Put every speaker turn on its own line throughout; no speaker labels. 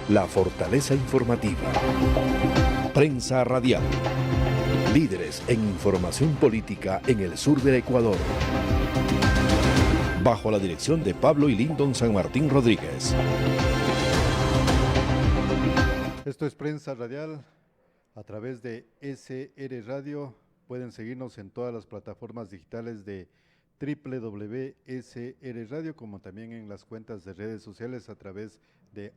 la fortaleza informativa. Prensa Radial. Líderes en información política en el sur del Ecuador. Bajo la dirección de Pablo y Lyndon San Martín Rodríguez.
Esto es Prensa Radial a través de SR Radio. Pueden seguirnos en todas las plataformas digitales de www.sr Radio, como también en las cuentas de redes sociales a través de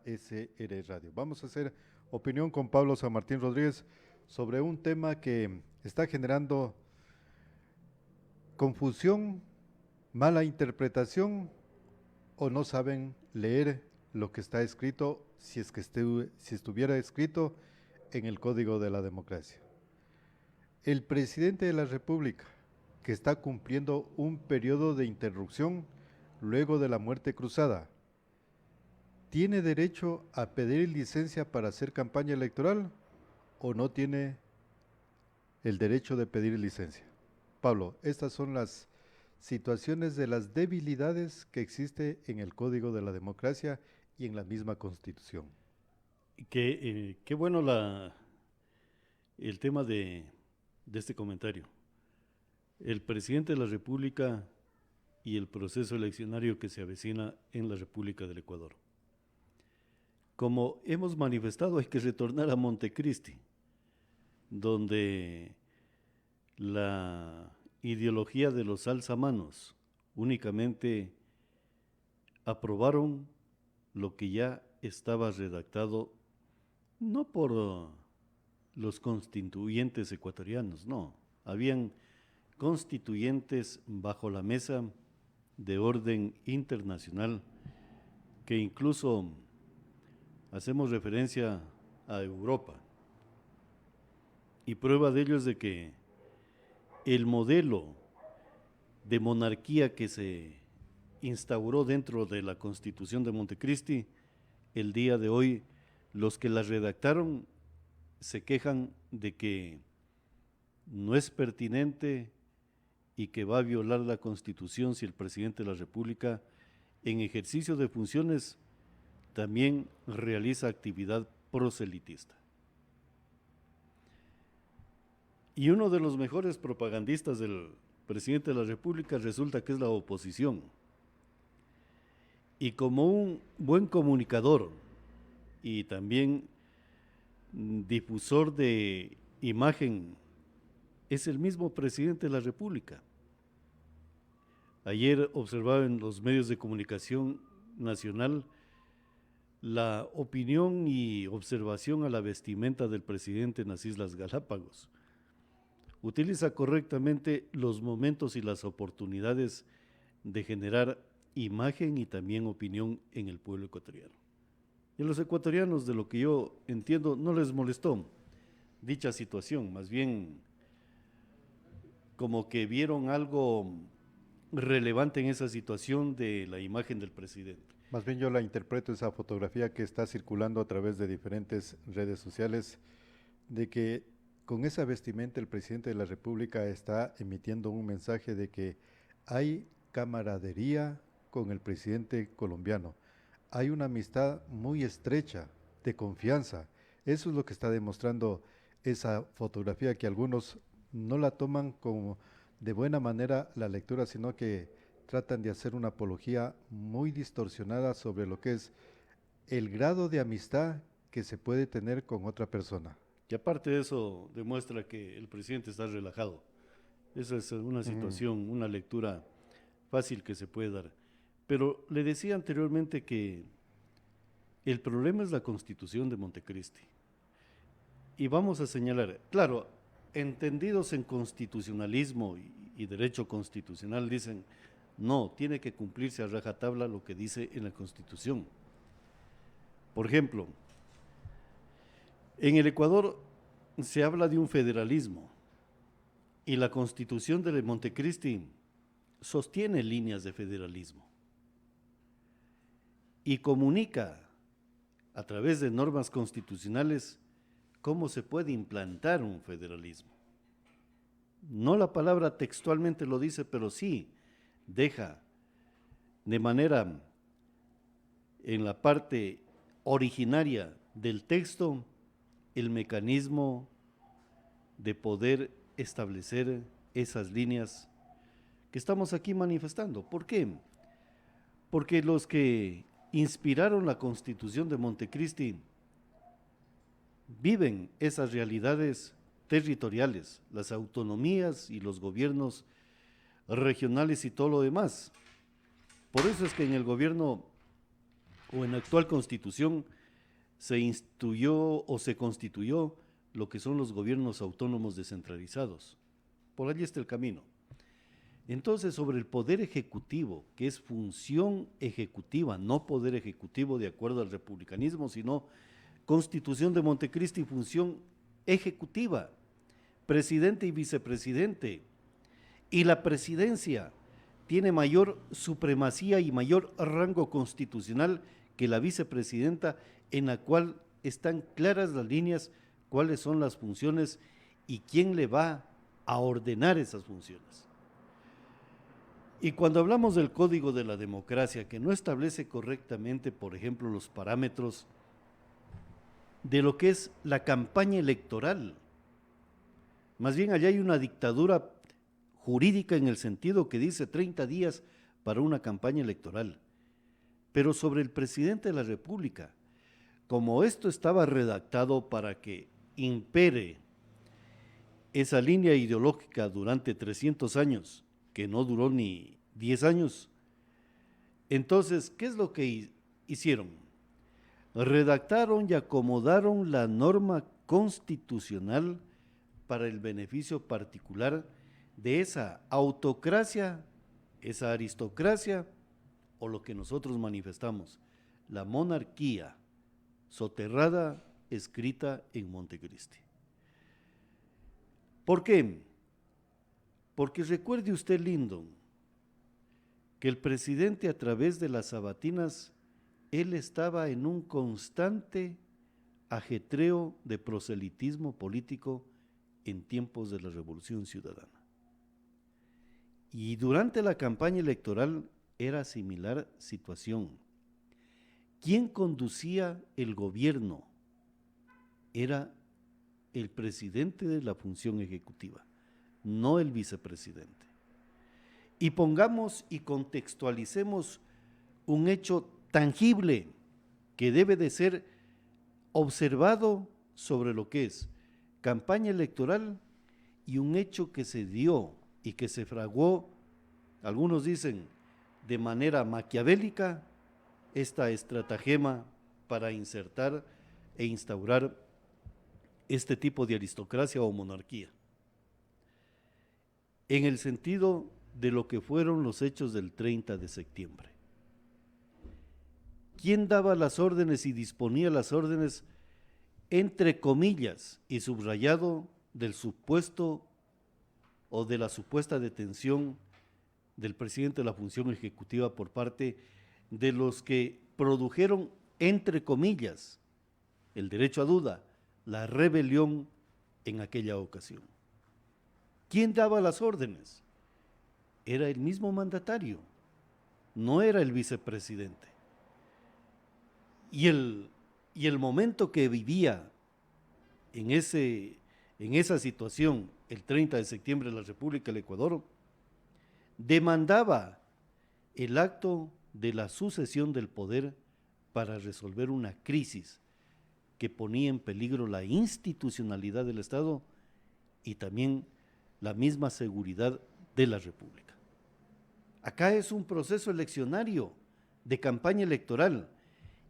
@SR Radio. Vamos a hacer opinión con Pablo San Martín Rodríguez sobre un tema que está generando confusión, mala interpretación, o no saben leer lo que está escrito, si estuviera escrito en el Código de la Democracia. El presidente de la República, que está cumpliendo un periodo de interrupción luego de la muerte cruzada, ¿tiene derecho a pedir licencia para hacer campaña electoral o no tiene el derecho de pedir licencia? Pablo, estas son las situaciones de las debilidades que existe en el Código de la Democracia y en la misma Constitución.
Qué bueno el tema de este comentario. El presidente de la República y el proceso eleccionario que se avecina en la República del Ecuador. Como hemos manifestado, hay que retornar a Montecristi, donde la ideología de los alzamanos únicamente aprobaron lo que ya estaba redactado, no por los constituyentes ecuatorianos, no, habían constituyentes bajo la mesa de orden internacional que incluso hacemos referencia a Europa. Y prueba de ello es de que el modelo de monarquía que se instauró dentro de la Constitución de Montecristi, el día de hoy, los que la redactaron se quejan de que no es pertinente y que va a violar la Constitución si el presidente de la República, en ejercicio de funciones, también realiza actividad proselitista. Y uno de los mejores propagandistas del presidente de la República resulta que es la oposición. Y como un buen comunicador y también difusor de imagen, es el mismo presidente de la República. Ayer observaba en los medios de comunicación nacional la opinión y observación a la vestimenta del presidente en las Islas Galápagos. Utiliza correctamente los momentos y las oportunidades de generar imagen y también opinión en el pueblo ecuatoriano. Y a los ecuatorianos, de lo que yo entiendo, no les molestó dicha situación, más bien como que vieron algo relevante en esa situación de la imagen del presidente.
Más bien yo la interpreto esa fotografía que está circulando a través de diferentes redes sociales, de que con esa vestimenta el presidente de la República está emitiendo un mensaje de que hay camaradería con el presidente colombiano. Hay una amistad muy estrecha, de confianza. Eso es lo que está demostrando esa fotografía, que algunos no la toman como de buena manera la lectura, sino que tratan de hacer una apología muy distorsionada sobre lo que es el grado de amistad que se puede tener con otra persona.
Y aparte de eso, demuestra que el presidente está relajado. Esa es una situación, una lectura fácil que se puede dar. Pero le decía anteriormente que el problema es la Constitución de Montecristi. Y vamos a señalar, claro, entendidos en constitucionalismo y derecho constitucional, dicen, no, tiene que cumplirse a rajatabla lo que dice en la Constitución. Por ejemplo, en el Ecuador se habla de un federalismo y la Constitución de Montecristi sostiene líneas de federalismo y comunica a través de normas constitucionales cómo se puede implantar un federalismo. No la palabra textualmente lo dice, pero sí deja de manera en la parte originaria del texto el mecanismo de poder establecer esas líneas que estamos aquí manifestando. ¿Por qué? Porque los que inspiraron la Constitución de Montecristi viven esas realidades territoriales, las autonomías y los gobiernos regionales y todo lo demás. Por eso es que en el gobierno o en la actual Constitución se instituyó o se constituyó lo que son los gobiernos autónomos descentralizados. Por allí está el camino. Entonces, sobre el poder ejecutivo, que es función ejecutiva, no poder ejecutivo de acuerdo al republicanismo, sino Constitución de Montecristi, función ejecutiva, presidente y vicepresidente. Y la presidencia tiene mayor supremacía y mayor rango constitucional que la vicepresidenta, en la cual están claras las líneas, cuáles son las funciones y quién le va a ordenar esas funciones. Y cuando hablamos del Código de la Democracia, que no establece correctamente, por ejemplo, los parámetros de lo que es la campaña electoral, más bien allá hay una dictadura jurídica en el sentido que dice 30 días para una campaña electoral. Pero sobre el presidente de la República, como esto estaba redactado para que impere esa línea ideológica durante 300 años, que no duró ni 10 años, entonces, ¿qué es lo que hicieron? Redactaron y acomodaron la norma constitucional para el beneficio particular de esa autocracia, esa aristocracia, o lo que nosotros manifestamos, la monarquía soterrada, escrita en Montecristi. ¿Por qué? Porque recuerde usted, Lyndon, que el presidente a través de las sabatinas, él estaba en un constante ajetreo de proselitismo político en tiempos de la Revolución Ciudadana. Y durante la campaña electoral era similar situación. ¿Quién conducía el gobierno? Era el presidente de la función ejecutiva, no el vicepresidente. Y pongamos y contextualicemos un hecho tangible que debe de ser observado sobre lo que es campaña electoral y un hecho que se dio y que se fraguó, algunos dicen de manera maquiavélica, esta estratagema para insertar e instaurar este tipo de aristocracia o monarquía, en el sentido de lo que fueron los hechos del 30 de septiembre. ¿Quién daba las órdenes y disponía las órdenes, entre comillas y subrayado, del supuesto o de la supuesta detención del presidente de la función ejecutiva por parte de los que produjeron, entre comillas, el derecho a duda, la rebelión en aquella ocasión? ¿Quién daba las órdenes? Era el mismo mandatario, no era el vicepresidente. Y el momento que vivía en esa situación, el 30 de septiembre de la República del Ecuador, demandaba el acto de la sucesión del poder para resolver una crisis que ponía en peligro la institucionalidad del Estado y también la misma seguridad de la República. Acá es un proceso eleccionario de campaña electoral.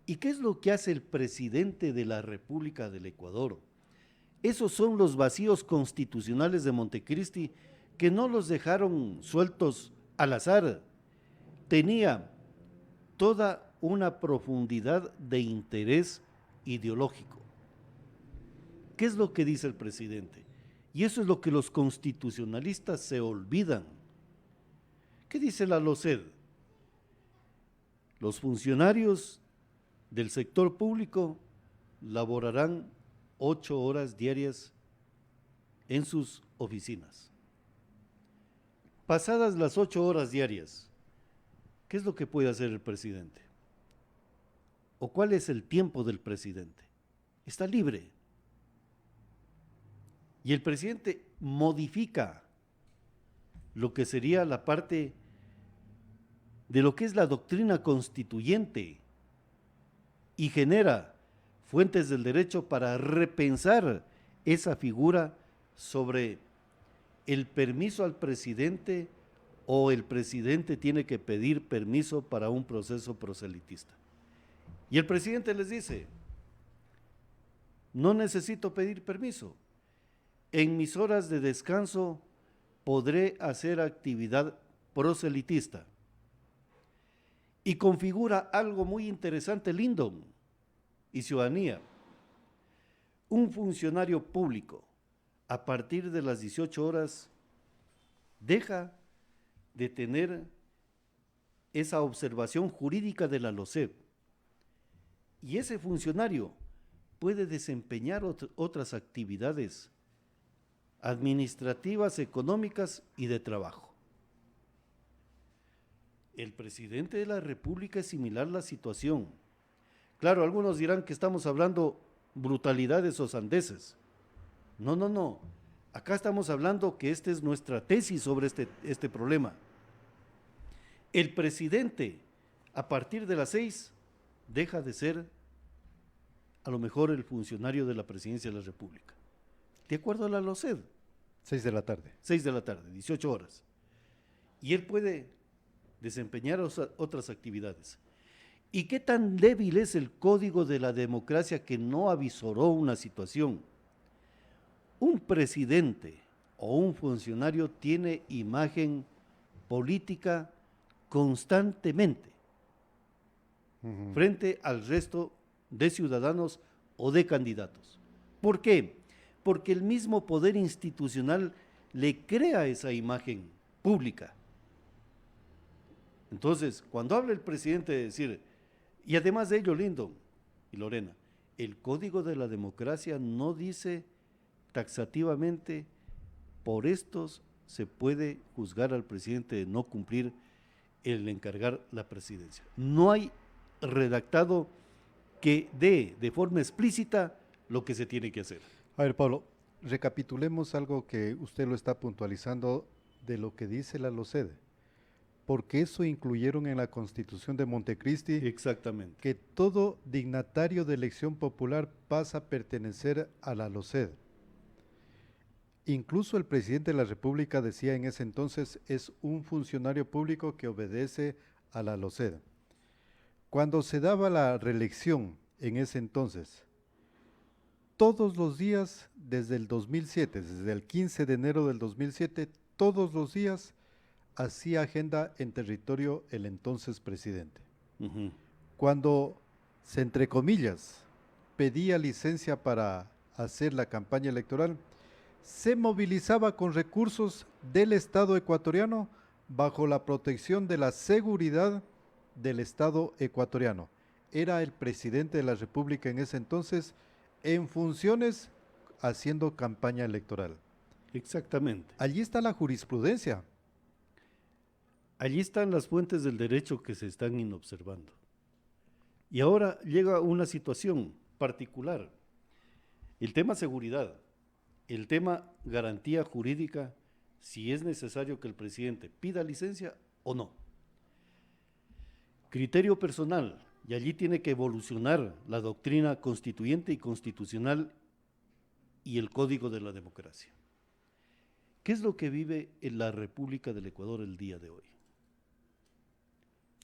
¿Y qué es lo que hace el presidente de la República del Ecuador? Esos son los vacíos constitucionales de Montecristi, que no los dejaron sueltos al azar. Tenía toda una profundidad de interés ideológico. ¿Qué es lo que dice el presidente? Y eso es lo que los constitucionalistas se olvidan. ¿Qué dice la LOCED? Los funcionarios del sector público laborarán 8 horas diarias en sus oficinas. Pasadas las 8 horas diarias, ¿qué es lo que puede hacer el presidente? o cuál es el tiempo del presidente. Está libre. Y el presidente modifica lo que sería la parte de lo que es la doctrina constituyente y genera fuentes del derecho para repensar esa figura sobre el permiso al presidente o el presidente tiene que pedir permiso para un proceso proselitista. Y el presidente les dice, no necesito pedir permiso, en mis horas de descanso podré hacer actividad proselitista. Y configura algo muy interesante, Lyndon y ciudadanía. Un funcionario público, a partir de las 18 horas, deja de tener esa observación jurídica de la LOCEP. Y ese funcionario puede desempeñar otras actividades administrativas, económicas y de trabajo. El presidente de la República es similar la situación. Claro, algunos dirán que estamos hablando brutalidades o sandeces. No, no, no. Acá estamos hablando que esta es nuestra tesis sobre este problema. El presidente, a partir de las 6, deja de ser a lo mejor el funcionario de la presidencia de la República. De acuerdo a la LOCED.
6 de la tarde.
6 de la tarde, 18 horas. Y él puede desempeñar otras actividades. ¿Y qué tan débil es el código de la democracia que no avisoró una situación? Un presidente o un funcionario tiene imagen política constantemente frente al resto de ciudadanos o de candidatos. ¿Por qué? Porque el mismo poder institucional le crea esa imagen pública. Entonces, cuando habla el presidente de decir, y además de ello, Lyndon y Lorena, el Código de la Democracia no dice taxativamente, por estos se puede juzgar al presidente de no cumplir el encargar la presidencia. No hay redactado que dé de forma explícita lo que se tiene que hacer.
A ver, Pablo, recapitulemos algo que usted lo está puntualizando de lo que dice la LOCED. Porque eso incluyeron en la Constitución de Montecristi.
Exactamente.
Que todo dignatario de elección popular pasa a pertenecer a la LOCED. Incluso el presidente de la República decía en ese entonces, es un funcionario público que obedece a la LOCED. Cuando se daba la reelección en ese entonces, todos los días desde el 2007, desde el 15 de enero del 2007, todos los días hacía agenda en territorio el entonces presidente. Cuando se, entre comillas, pedía licencia para hacer la campaña electoral, se movilizaba con recursos del Estado ecuatoriano bajo la protección de la seguridad del Estado ecuatoriano. Era el presidente de la República en ese entonces en funciones haciendo campaña electoral.
Exactamente.
Allí está la jurisprudencia.
Allí están las fuentes del derecho que se están inobservando. Y ahora llega una situación particular. El tema seguridad, el tema garantía jurídica, si es necesario que el presidente pida licencia o no. Criterio personal, y allí tiene que evolucionar la doctrina constituyente y constitucional y el Código de la Democracia. ¿Qué es lo que vive en la República del Ecuador el día de hoy?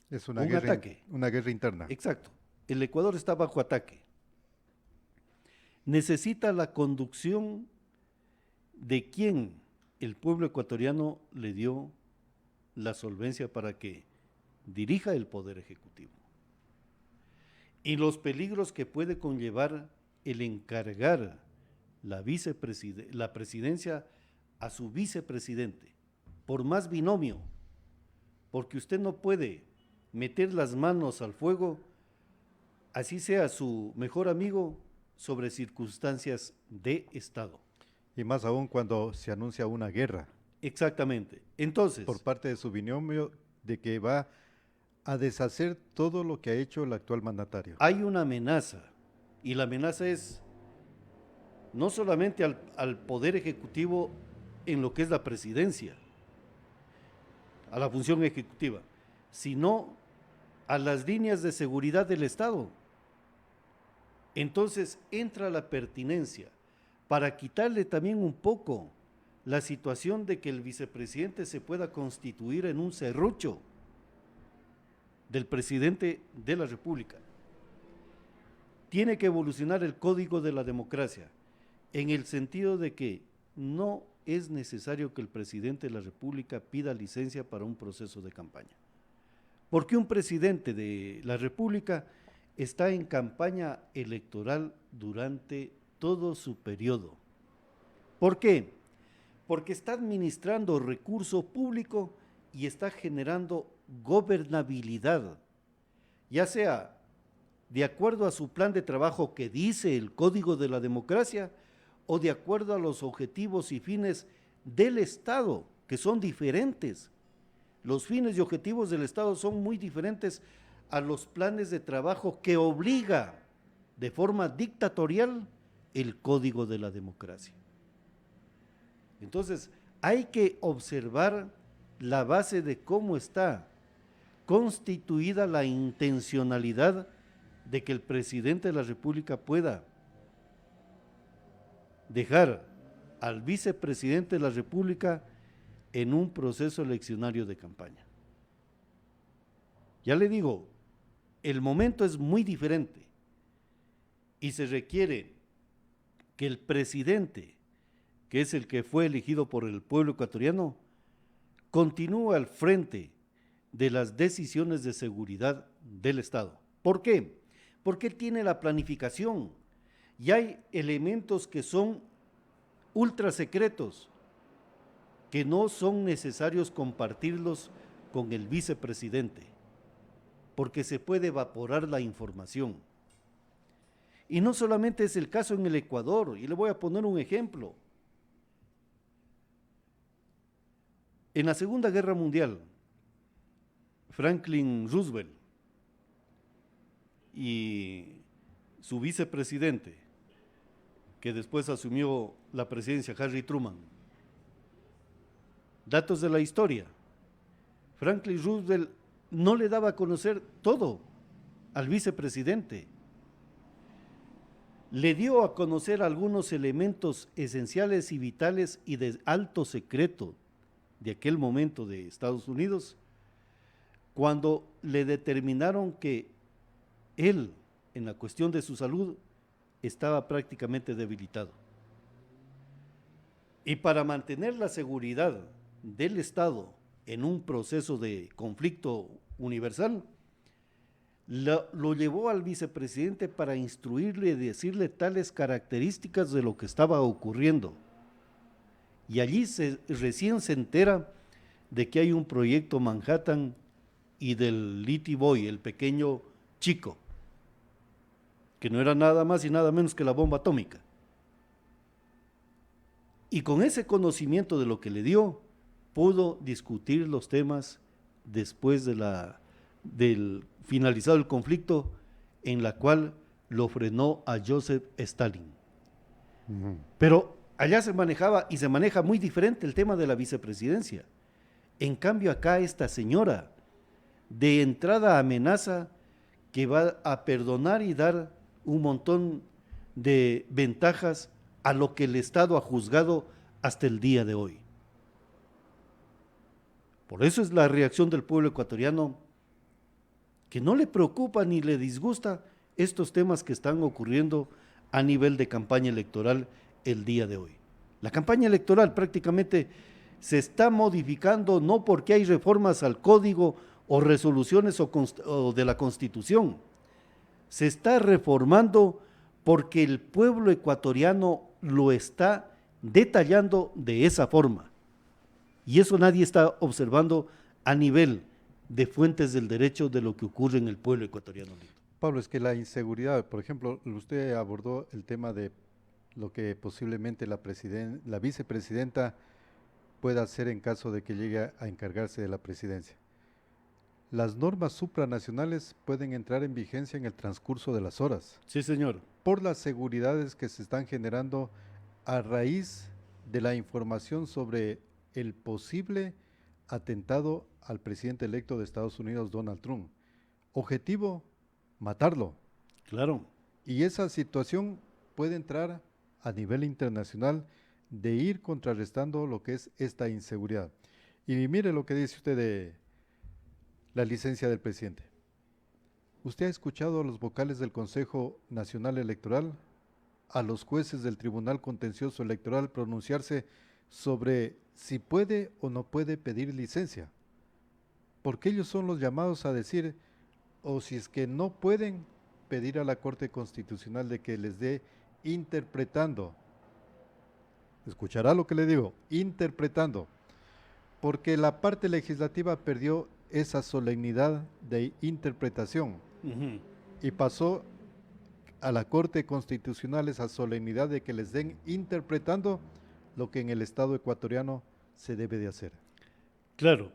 Es una guerra interna.
Exacto. El Ecuador está bajo ataque. Necesita la conducción de quien el pueblo ecuatoriano le dio la solvencia para que dirija el Poder Ejecutivo. Y los peligros que puede conllevar el encargar la presidencia a su vicepresidente, por más binomio, porque usted no puede meter las manos al fuego, así sea su mejor amigo, sobre circunstancias de Estado.
Y más aún cuando se anuncia una guerra.
Exactamente. Entonces,
por parte de su binomio, de que va a deshacer todo lo que ha hecho el actual mandatario.
Hay una amenaza, y la amenaza es no solamente al Poder Ejecutivo en lo que es la presidencia, a la función ejecutiva, sino a las líneas de seguridad del Estado. Entonces entra la pertinencia para quitarle también un poco la situación de que el vicepresidente se pueda constituir en un serrucho del presidente de la República. Tiene que evolucionar el código de la democracia en el sentido de que no es necesario que el presidente de la República pida licencia para un proceso de campaña. Porque un presidente de la República está en campaña electoral durante todo su periodo. ¿Por qué? Porque está administrando recurso público y está generando gobernabilidad, ya sea de acuerdo a su plan de trabajo que dice el Código de la Democracia o de acuerdo a los objetivos y fines del Estado, que son diferentes. Los fines y objetivos del Estado son muy diferentes a los planes de trabajo que obliga de forma dictatorial el Código de la Democracia. Entonces, hay que observar la base de cómo está constituida la intencionalidad de que el presidente de la República pueda dejar al vicepresidente de la República en un proceso eleccionario de campaña. Ya le digo, el momento es muy diferente y se requiere que el presidente, que es el que fue elegido por el pueblo ecuatoriano, continúe al frente de las decisiones de seguridad del Estado. ¿Por qué? Porque él tiene la planificación y hay elementos que son ultra secretos que no son necesarios compartirlos con el vicepresidente, porque se puede evaporar la información. Y no solamente es el caso en el Ecuador, y le voy a poner un ejemplo. En la Segunda Guerra Mundial, Franklin Roosevelt y su vicepresidente, que después asumió la presidencia, Harry Truman. Datos de la historia. Franklin Roosevelt no le daba a conocer todo al vicepresidente. Le dio a conocer algunos elementos esenciales y vitales y de alto secreto de aquel momento de Estados Unidos, cuando le determinaron que él, en la cuestión de su salud, estaba prácticamente debilitado. Y para mantener la seguridad del Estado en un proceso de conflicto universal, lo llevó al vicepresidente para instruirle y decirle tales características de lo que estaba ocurriendo. Y allí recién se entera de que hay un proyecto Manhattan y del Little Boy, el pequeño chico, que no era nada más y nada menos que la bomba atómica. Y con ese conocimiento de lo que le dio, pudo discutir los temas después del finalizado el conflicto, en la cual lo frenó a Joseph Stalin. Pero allá se manejaba y se maneja muy diferente el tema de la vicepresidencia. En cambio acá esta señora de entrada amenaza que va a perdonar y dar un montón de ventajas a lo que el Estado ha juzgado hasta el día de hoy. Por eso es la reacción del pueblo ecuatoriano, que no le preocupa ni le disgusta estos temas que están ocurriendo a nivel de campaña electoral el día de hoy. La campaña electoral prácticamente se está modificando no porque hay reformas al código o resoluciones o de la Constitución, se está reformando porque el pueblo ecuatoriano lo está detallando de esa forma. Y eso nadie está observando a nivel de fuentes del derecho de lo que ocurre en el pueblo ecuatoriano.
Pablo, es que la inseguridad, por ejemplo, usted abordó el tema de lo que posiblemente la vicepresidenta pueda hacer en caso de que llegue a encargarse de la presidencia. las normas supranacionales pueden entrar en vigencia en el transcurso de las horas,
Sí, señor.
por las seguridades que se están generando a raíz de la información sobre el posible atentado al presidente electo de Estados Unidos, Donald Trump. Objetivo, matarlo.
Claro.
Y esa situación puede entrar a nivel internacional de ir contrarrestando lo que es esta inseguridad. Y mire lo que dice usted de la licencia del presidente. ¿Usted ha escuchado a los vocales del Consejo Nacional Electoral, a los jueces del Tribunal Contencioso Electoral pronunciarse sobre si puede o no puede pedir licencia? Porque ellos son los llamados a decir, o si es que no pueden, pedir a la Corte Constitucional de que les dé interpretando. Escuchará lo que le digo, interpretando. Porque la parte legislativa perdió esa solemnidad de interpretación y pasó a la Corte Constitucional esa solemnidad de que les den interpretando lo que en el Estado ecuatoriano se debe de hacer.
Claro,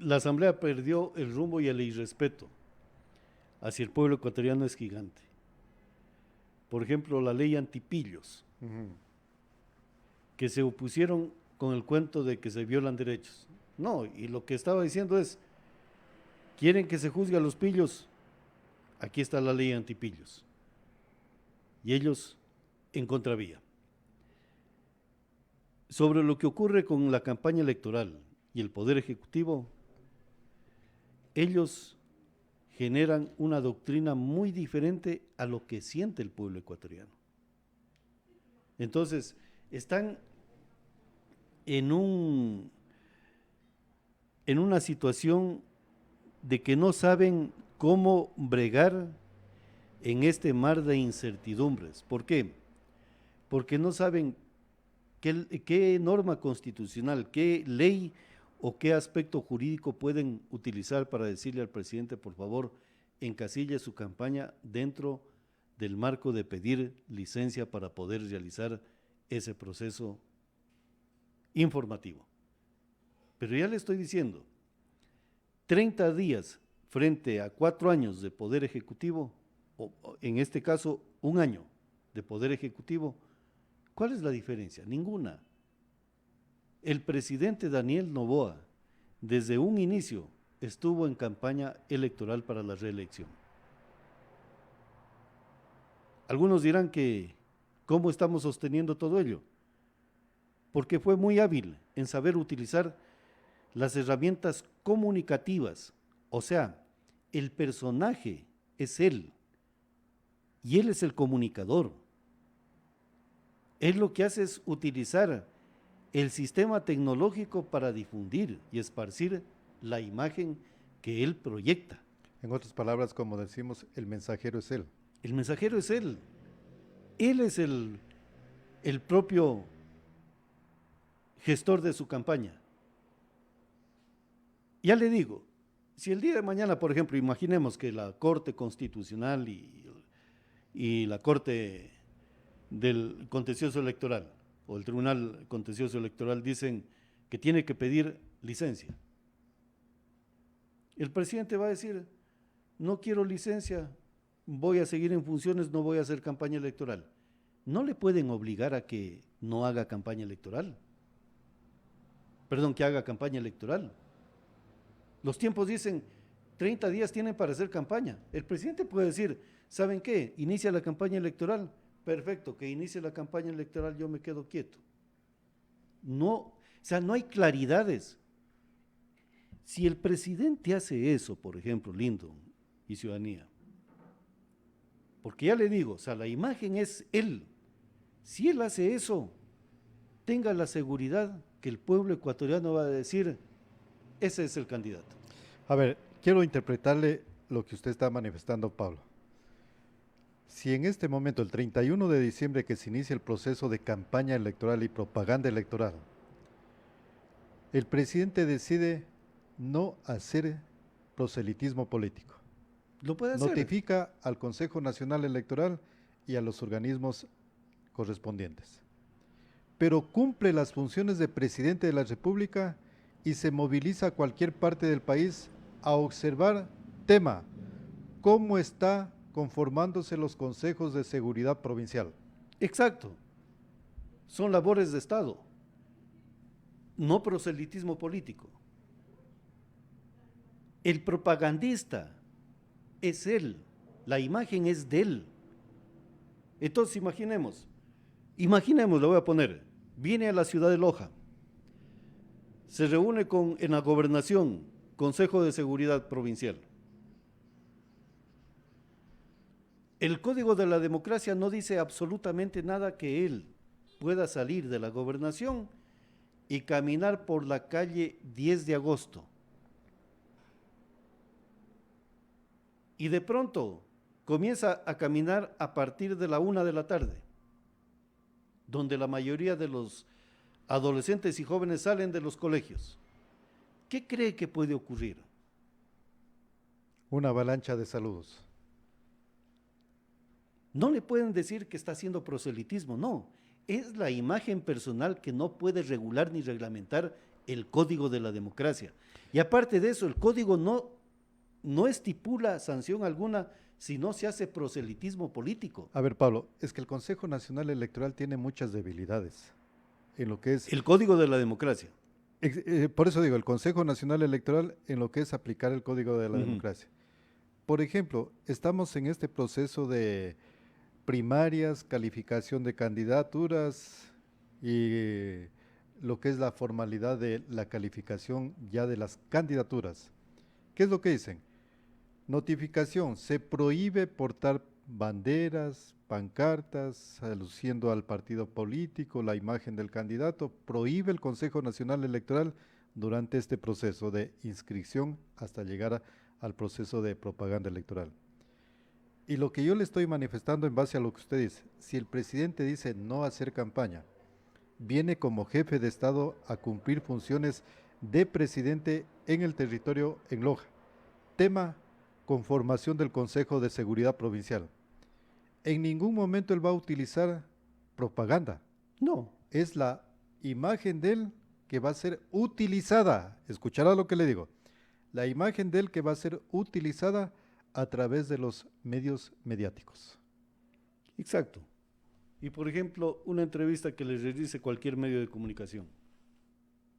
la Asamblea perdió el rumbo y el irrespeto hacia el pueblo ecuatoriano es gigante. Por ejemplo, la ley antipillos, que se opusieron con el cuento de que se violan derechos. No, y lo que estaba diciendo es, ¿quieren que se juzgue a los pillos? Aquí está la ley antipillos. Y ellos en contravía. Sobre lo que ocurre con la campaña electoral y el Poder Ejecutivo, ellos generan una doctrina muy diferente a lo que siente el pueblo ecuatoriano. Entonces, están en una situación de que no saben cómo bregar en este mar de incertidumbres. ¿Por qué? Porque no saben qué norma constitucional, qué ley o qué aspecto jurídico pueden utilizar para decirle al presidente, por favor, encasille su campaña dentro del marco de pedir licencia para poder realizar ese proceso informativo. Pero ya le estoy diciendo, 30 días frente a 4 años de poder ejecutivo, o en este caso 1 año de poder ejecutivo, ¿cuál es la diferencia? Ninguna. El presidente Daniel Noboa, desde un inicio, estuvo en campaña electoral para la reelección. Algunos dirán que, ¿cómo estamos sosteniendo todo ello? Porque fue muy hábil en saber utilizar las herramientas comunicativas, o sea, el personaje es él, y él es el comunicador. Él lo que hace es utilizar el sistema tecnológico para difundir y esparcir la imagen que él proyecta.
En otras palabras, como decimos, el mensajero es él.
El mensajero es él. Él es el propio gestor de su campaña. Ya le digo, si el día de mañana, por ejemplo, imaginemos que la Corte Constitucional y la Corte del Contencioso Electoral o el Tribunal Contencioso Electoral dicen que tiene que pedir licencia. El presidente va a decir, no quiero licencia, voy a seguir en funciones, no voy a hacer campaña electoral. No le pueden obligar a que no haga campaña electoral. Perdón, que haga campaña electoral. Los tiempos dicen, 30 días tienen para hacer campaña. El presidente puede decir, ¿saben qué? Inicia la campaña electoral. Perfecto, que inicie la campaña electoral, yo me quedo quieto. No, o sea, no hay claridades. Si el presidente hace eso, por ejemplo, Lyndon y Ciudadanía, porque ya le digo, o sea, la imagen es él. Si él hace eso, tenga la seguridad que el pueblo ecuatoriano va a decir, ese es el candidato.
A ver, quiero interpretarle lo que usted está manifestando, Pablo. Si en este momento, el 31 de diciembre, que se inicia el proceso de campaña electoral y propaganda electoral, el presidente decide no hacer proselitismo político,
Lo puede hacer.
notifica al Consejo Nacional Electoral y a los organismos correspondientes, pero cumple las funciones de presidente de la República y se moviliza a cualquier parte del país a observar tema, cómo está conformándose los consejos de seguridad provincial.
Exacto. Son labores de Estado, no proselitismo político. El propagandista es él, la imagen es de él. Entonces imaginemos, le voy a poner, viene a la ciudad de Loja, se reúne en la gobernación, Consejo de Seguridad Provincial. El Código de la Democracia no dice absolutamente nada que él pueda salir de la gobernación y caminar por la calle 10 de agosto. Y de pronto comienza a caminar a partir de la 1 de la tarde, donde la mayoría de los adolescentes y jóvenes salen de los colegios. ¿Qué cree que puede ocurrir?
Una avalancha de saludos.
No le pueden decir que está haciendo proselitismo, no. Es la imagen personal que no puede regular ni reglamentar el Código de la Democracia. Y aparte de eso, el Código no estipula sanción alguna si no se hace proselitismo político.
A ver, Pablo, es que el Consejo Nacional Electoral tiene muchas debilidades en lo que es...
El Código de la Democracia.
Por eso digo, el Consejo Nacional Electoral en lo que es aplicar el Código de la Democracia. Por ejemplo, estamos en este proceso de primarias, calificación de candidaturas y lo que es la formalidad de la calificación ya de las candidaturas. ¿Qué es lo que dicen? Notificación, se prohíbe portar banderas, pancartas, aluciendo al partido político, la imagen del candidato, prohíbe el Consejo Nacional Electoral durante este proceso de inscripción hasta llegar al proceso de propaganda electoral. Y lo que yo le estoy manifestando en base a lo que usted dice, si el presidente dice no hacer campaña, viene como jefe de Estado a cumplir funciones de presidente en el territorio en Loja. Tema, conformación del Consejo de Seguridad Provincial. En ningún momento él va a utilizar propaganda.
No.
Es la imagen de él que va a ser utilizada. Escuchará lo que le digo. La imagen de él que va a ser utilizada a través de los medios mediáticos.
Exacto. Y por ejemplo, una entrevista que le realice cualquier medio de comunicación.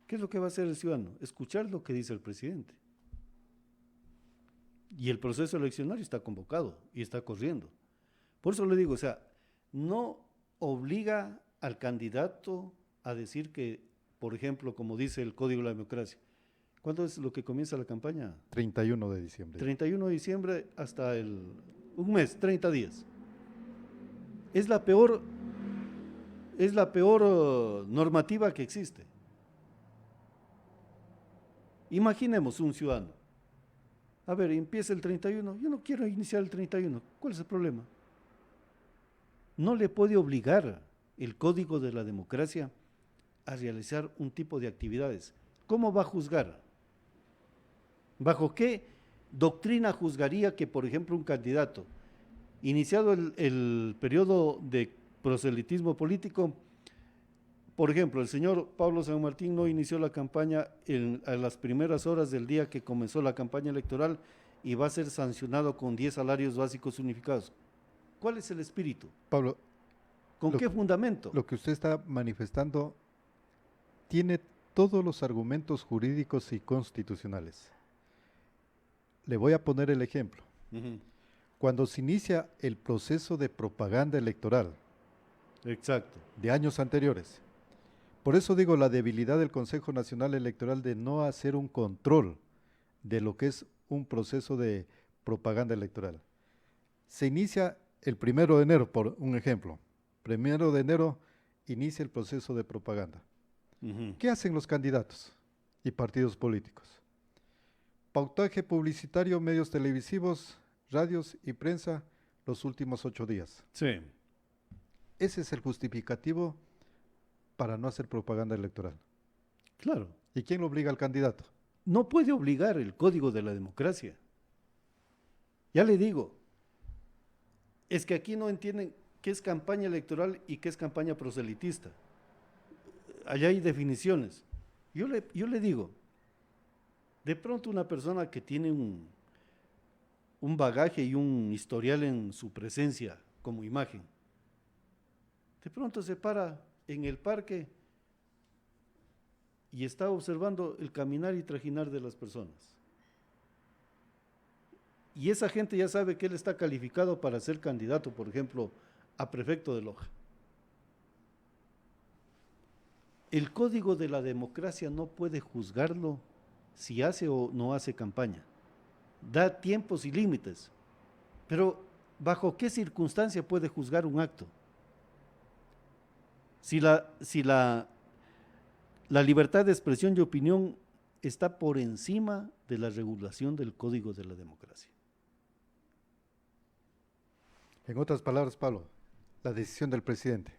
¿Qué es lo que va a hacer el ciudadano? Escuchar lo que dice el presidente. Y el proceso eleccionario está convocado y está corriendo. Por eso le digo, o sea, no obliga al candidato a decir que, por ejemplo, como dice el Código de la Democracia, ¿cuándo es lo que comienza la campaña?
31 de diciembre.
31 de diciembre hasta un mes, 30 días. Es la peor normativa que existe. Imaginemos un ciudadano. A ver, empieza el 31, yo no quiero iniciar el 31, ¿cuál es el problema? No le puede obligar el Código de la Democracia a realizar un tipo de actividades. ¿Cómo va a juzgar? ¿Bajo qué doctrina juzgaría que, por ejemplo, un candidato, iniciado el periodo de proselitismo político, por ejemplo, el señor Pablo San Martín no inició la campaña a las primeras horas del día que comenzó la campaña electoral y va a ser sancionado con 10 salarios básicos unificados? ¿Cuál es el espíritu?
Pablo,
¿con qué fundamento?
Lo que usted está manifestando tiene todos los argumentos jurídicos y constitucionales. Le voy a poner el ejemplo. Cuando se inicia el proceso de propaganda electoral,
exacto,
de años anteriores, por eso digo la debilidad del Consejo Nacional Electoral de no hacer un control de lo que es un proceso de propaganda electoral. Se inicia el 1 de enero, por un ejemplo. 1 de enero inicia el proceso de propaganda. ¿Qué hacen los candidatos y partidos políticos? Pautaje publicitario, medios televisivos, radios y prensa los últimos 8 días.
Sí.
Ese es el justificativo para no hacer propaganda electoral.
Claro.
¿Y quién lo obliga al candidato?
No puede obligar el Código de la Democracia. Ya le digo, es que aquí no entienden qué es campaña electoral y qué es campaña proselitista. Allá hay definiciones. Yo le digo, De pronto una persona que tiene un bagaje y un historial en su presencia como imagen, de pronto se para en el parque y está observando el caminar y trajinar de las personas. Y esa gente ya sabe que él está calificado para ser candidato, por ejemplo, a prefecto de Loja. El Código de la Democracia no puede juzgarlo si hace o no hace campaña. Da tiempos y límites, pero ¿bajo qué circunstancia puede juzgar un acto? Si la libertad de expresión y opinión está por encima de la regulación del Código de la Democracia.
En otras palabras, Pablo, la decisión del presidente.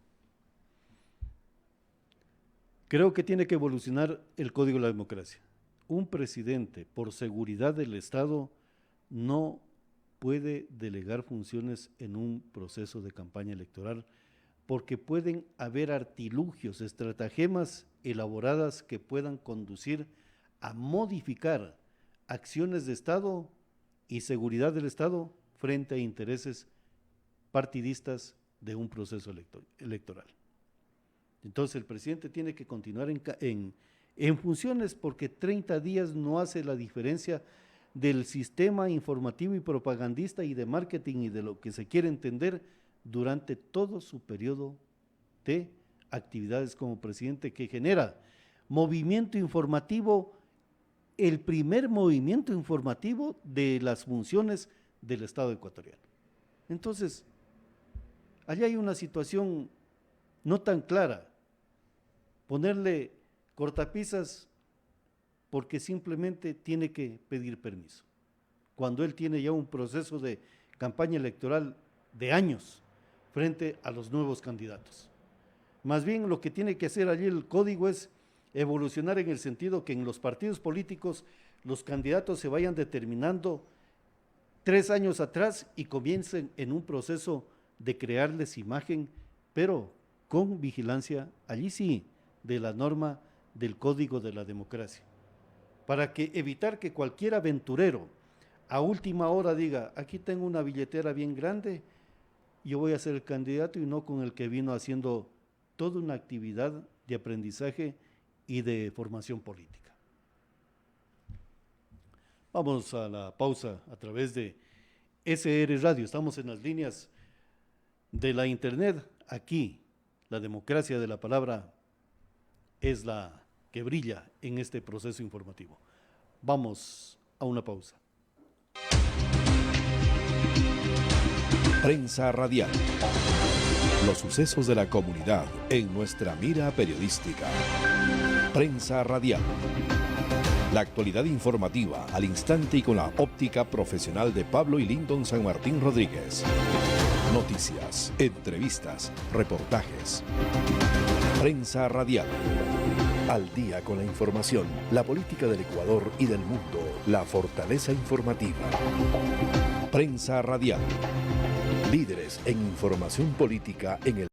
Creo que tiene que evolucionar el Código de la Democracia. Un presidente, por seguridad del Estado, no puede delegar funciones en un proceso de campaña electoral porque pueden haber artilugios, estratagemas elaboradas que puedan conducir a modificar acciones de Estado y seguridad del Estado frente a intereses partidistas de un proceso electoral. Entonces el presidente tiene que continuar en funciones porque 30 días no hace la diferencia del sistema informativo y propagandista y de marketing y de lo que se quiere entender durante todo su periodo de actividades como presidente, que genera movimiento informativo, el primer movimiento informativo de las funciones del Estado ecuatoriano. Entonces, allá hay una situación no tan clara. Ponerle cortapisas porque simplemente tiene que pedir permiso, cuando él tiene ya un proceso de campaña electoral de años frente a los nuevos candidatos. Más bien lo que tiene que hacer allí el código es evolucionar en el sentido que en los partidos políticos los candidatos se vayan determinando 3 años atrás y comiencen en un proceso de crearles imagen, pero con vigilancia, allí sí, de la norma del Código de la Democracia, para que evitar que cualquier aventurero a última hora diga, aquí tengo una billetera bien grande, yo voy a ser el candidato, y no con el que vino haciendo toda una actividad de aprendizaje y de formación política. Vamos a la pausa a través de SR Radio. Estamos en las líneas de la internet. Aquí la democracia de la palabra es la que brilla en este proceso informativo. Vamos a una pausa.
Prensa Radial. Los sucesos de la comunidad en nuestra mira periodística. Prensa Radial. La actualidad informativa al instante y con la óptica profesional de Pablo y Lyndon San Martín Rodríguez. Noticias, entrevistas, reportajes. Prensa Radial. Al día con la información, la política del Ecuador y del mundo, la fortaleza informativa. Prensa Radial. Líderes en información política en el